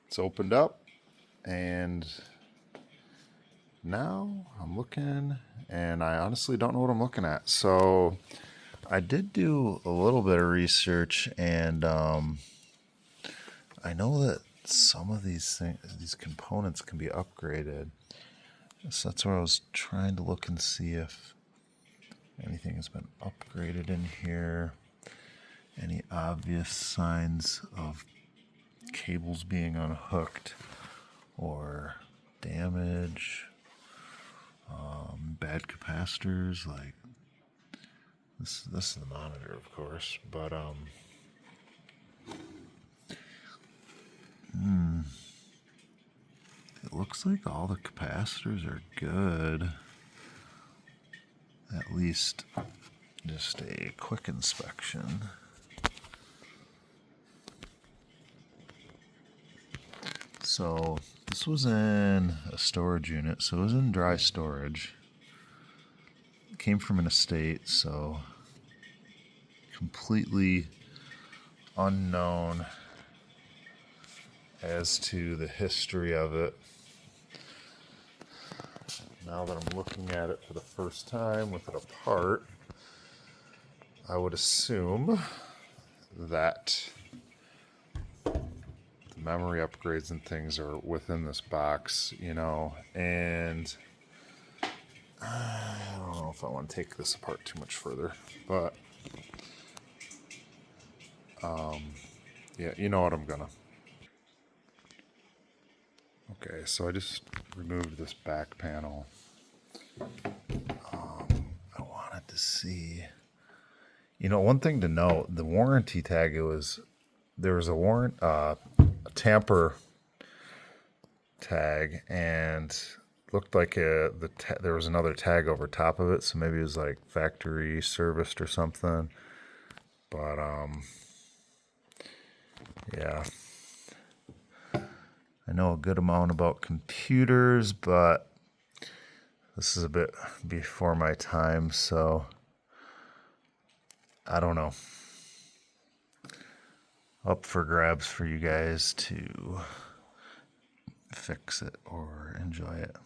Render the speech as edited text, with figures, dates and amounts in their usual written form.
It's opened up, and now I'm looking, and I honestly don't know what I'm looking at. So I did do a little bit of research, and I know that some of these components can be upgraded. So that's where I was trying to look and see if anything has been upgraded in here. Any obvious signs of cables being unhooked or damage, bad capacitors, like this is the monitor, of course, but it looks like all the capacitors are good, at least just a quick inspection. So this was in a storage unit, so it was in dry storage. It came from an estate, so completely unknown as to the history of it. Now that I'm looking at it for the first time with it apart, I would assume that the memory upgrades and things are within this box, and I don't know if I want to take this apart too much further, but yeah, you know what I'm gonna. Okay, so I just removed this back panel. I wanted to see, one thing to note, the warranty tag, there was a tamper tag, and looked like there was another tag over top of it, so maybe it was like factory serviced or something. But yeah, I know a good amount about computers, but this is a bit before my time, so I don't know. Up for grabs for you guys to fix it or enjoy it.